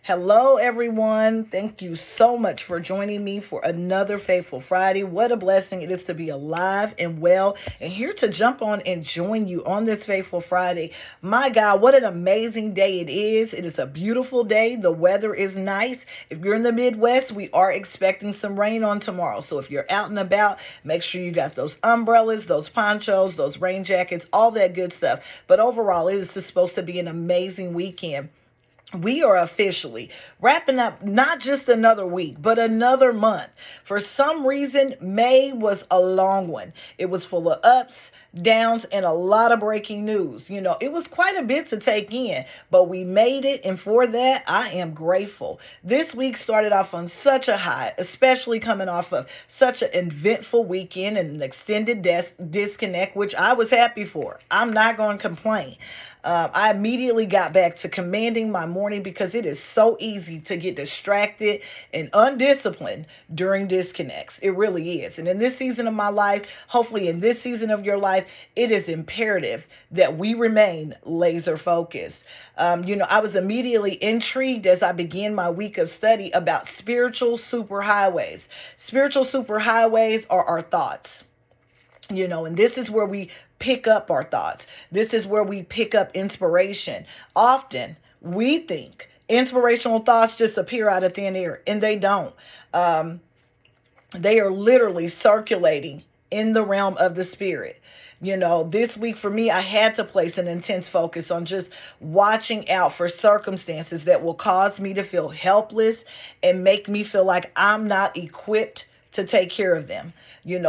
Hello, everyone. Thank you so much for joining me for another Faithful Friday. What a blessing it is to be alive and well and here to jump on and join you on this Faithful Friday. My God, what an amazing day it is. It is a beautiful day. The weather is nice. If you're in the Midwest, we are expecting some rain on tomorrow. So if you're out and about, make sure you got those umbrellas, those ponchos, those rain jackets, all that good stuff. But overall, it is supposed to be an amazing weekend. We are officially wrapping up not just another week, but another month. For some reason, May was a long one. It was full of ups, downs, and a lot of breaking news. It was quite a bit to take in, but we made it. And for that, I am grateful. This week started off on such a high, especially coming off of such an eventful weekend and an extended disconnect, which I was happy for. I'm not going to complain. I immediately got back to commanding my morning because it is so easy to get distracted and undisciplined during disconnects. It really is. And in this season of my life, hopefully in this season of your life, it is imperative that we remain laser focused. I was immediately intrigued as I began my week of study about spiritual superhighways. Spiritual superhighways are our thoughts. And this is where we pick up our thoughts. This is where we pick up inspiration. Often we think inspirational thoughts just appear out of thin air, and they don't. They are literally circulating in the realm of the spirit. This week for me, I had to place an intense focus on just watching out for circumstances that will cause me to feel helpless and make me feel like I'm not equipped to take care of them.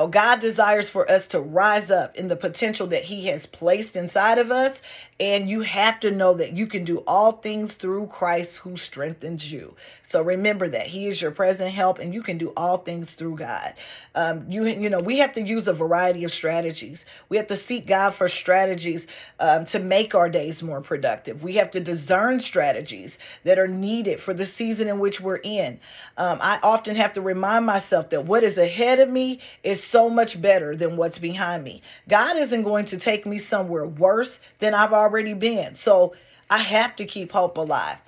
God desires for us to rise up in the potential that He has placed inside of us. And you have to know that you can do all things through Christ who strengthens you. So remember that He is your present help and you can do all things through God. We have to use a variety of strategies. We have to seek God for strategies to make our days more productive. We have to discern strategies that are needed for the season in which we're in. I often have to remind myself that what is ahead of me is so much better than what's behind me. God isn't going to take me somewhere worse than I've already been. So I have to keep hope alive.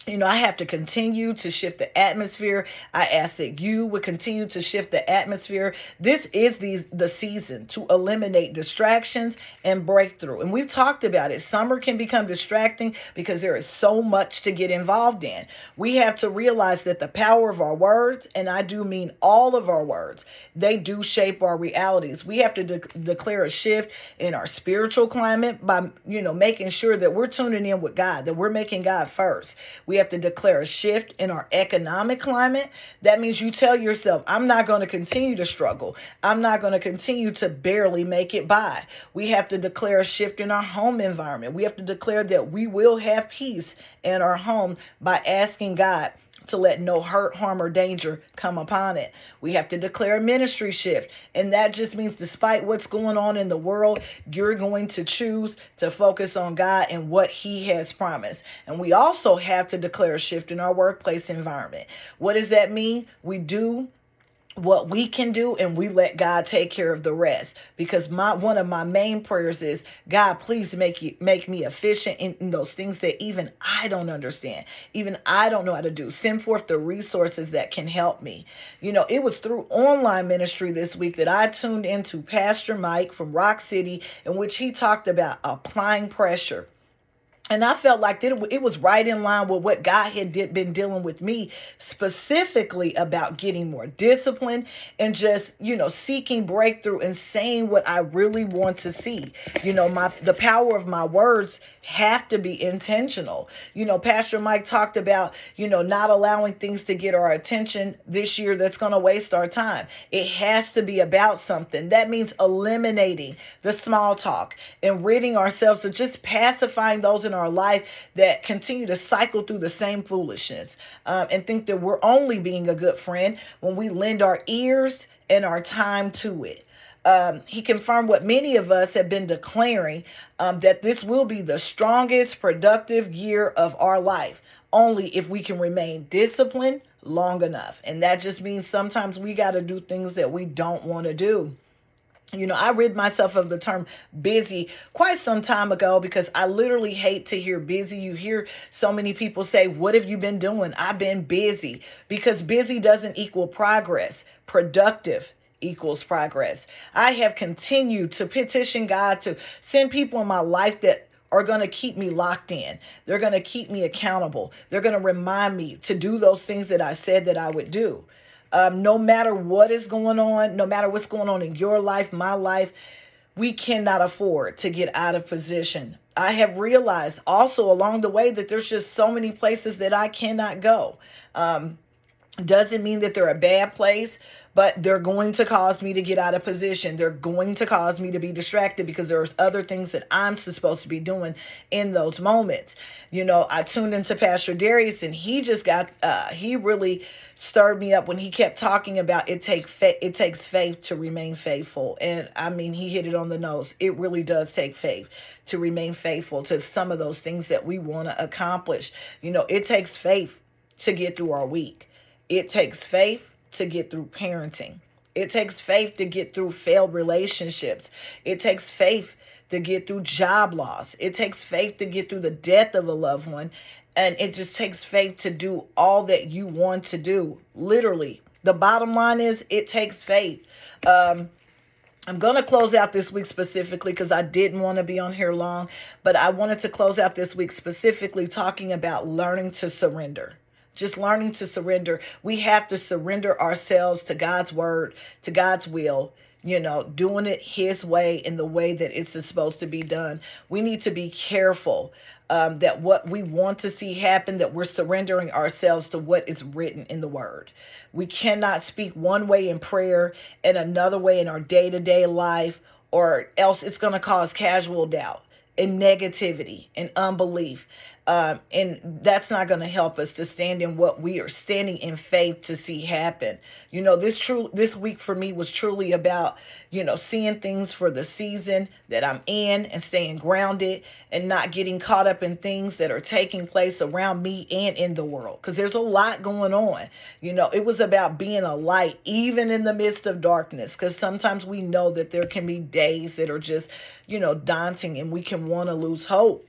I have to continue to shift the atmosphere. I ask that you would continue to shift the atmosphere. This is the season to eliminate distractions and breakthrough. And we've talked about it. Summer can become distracting because there is so much to get involved in. We have to realize that the power of our words, and I do mean all of our words, they do shape our realities. We have to declare a shift in our spiritual climate by, making sure that we're tuning in with God, that we're making God first. We have to declare a shift in our economic climate. That means you tell yourself, I'm not going to continue to struggle. I'm not going to continue to barely make it by. We have to declare a shift in our home environment. We have to declare that we will have peace in our home by asking God to let no hurt, harm, or danger come upon it. We have to declare a ministry shift. And that just means despite what's going on in the world, you're going to choose to focus on God and what He has promised. And we also have to declare a shift in our workplace environment. What does that mean? We do what we can do and we let God take care of the rest, because one of my main prayers is, God, please make me efficient in those things that even I don't understand, even I don't know how to do. Send forth the resources that can help me. It was through online ministry this week that I tuned into Pastor Mike from Rock City, in which he talked about applying pressure. And I felt like it was right in line with what God had been dealing with me specifically about getting more discipline and just, seeking breakthrough and saying what I really want to see. The power of my words have to be intentional. Pastor Mike talked about, not allowing things to get our attention this year that's going to waste our time. It has to be about something. That means eliminating the small talk and ridding ourselves of just pacifying those in our life that continue to cycle through the same foolishness, and think that we're only being a good friend when we lend our ears and our time to it. He confirmed what many of us have been declaring, that this will be the strongest productive year of our life, only if we can remain disciplined long enough. And that just means sometimes we got to do things that we don't want to do. I rid myself of the term busy quite some time ago because I literally hate to hear busy. You hear so many people say, "What have you been doing?" I've been busy, because busy doesn't equal progress. Productive equals progress. I have continued to petition God to send people in my life that are going to keep me locked in. They're going to keep me accountable. They're going to remind me to do those things that I said that I would do. No matter what is going on, no matter what's going on in your life, my life, we cannot afford to get out of position. I have realized also along the way that there's just so many places that I cannot go. Doesn't mean that they're a bad place, but they're going to cause me to get out of position. They're going to cause me to be distracted because there's other things that I'm supposed to be doing in those moments. I tuned into Pastor Darius, and he just got he really stirred me up when he kept talking about it takes faith to remain faithful. And I mean, he hit it on the nose. It really does take faith to remain faithful to some of those things that we want to accomplish. It takes faith to get through our week. It takes faith to get through parenting. It takes faith to get through failed relationships. It takes faith to get through job loss. It takes faith to get through the death of a loved one. And it just takes faith to do all that you want to do. Literally. The bottom line is it takes faith. I'm going to close out this week specifically because I didn't want to be on here long, but I wanted to close out this week specifically talking about learning to surrender. Just learning to surrender. We have to surrender ourselves to God's word, to God's will, doing it his way in the way that it's supposed to be done. We need to be careful that what we want to see happen, that we're surrendering ourselves to what is written in the word. We cannot speak one way in prayer and another way in our day-to-day life, or else it's going to cause casual doubt and negativity and unbelief. And that's not going to help us to stand in what we are standing in faith to see happen. This week for me was truly about, seeing things for the season that I'm in and staying grounded and not getting caught up in things that are taking place around me and in the world. Because there's a lot going on. It was about being a light even in the midst of darkness. Because sometimes we know that there can be days that are just, daunting, and we can want to lose hope.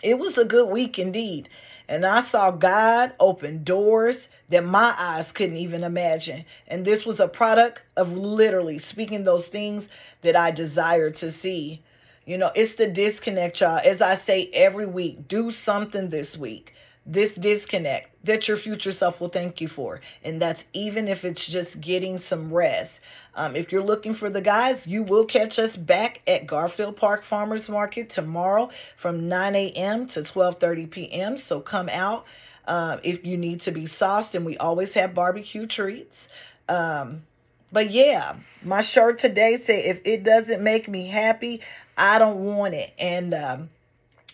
It was a good week indeed. And I saw God open doors that my eyes couldn't even imagine. And this was a product of literally speaking those things that I desired to see. It's the disconnect, y'all. As I say every week, do something this week. This disconnect that your future self will thank you for. And that's even if it's just getting some rest. If you're looking for the guys, you will catch us back at Garfield Park Farmers Market tomorrow from 9 a.m. to 12:30 p.m. So come out if you need to be sauced, and we always have barbecue treats. But yeah, my shirt today said, if it doesn't make me happy, I don't want it. And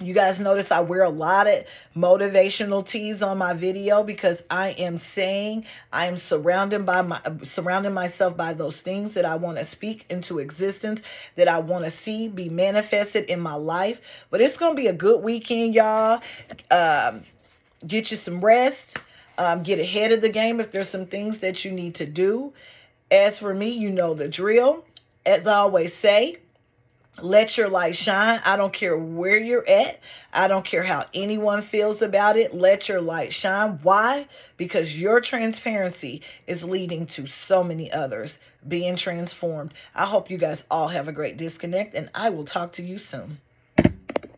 you guys notice I wear a lot of motivational tees on my video because I am surrounding myself by those things that I want to speak into existence, that I want to see be manifested in my life. But it's going to be a good weekend, y'all. Get you some rest. Get ahead of the game if there's some things that you need to do. As for me, you know the drill. As I always say, let your light shine. I don't care where you're at. I don't care how anyone feels about it. Let your light shine. Why? Because your transparency is leading to so many others being transformed. I hope you guys all have a great disconnect, and I will talk to you soon.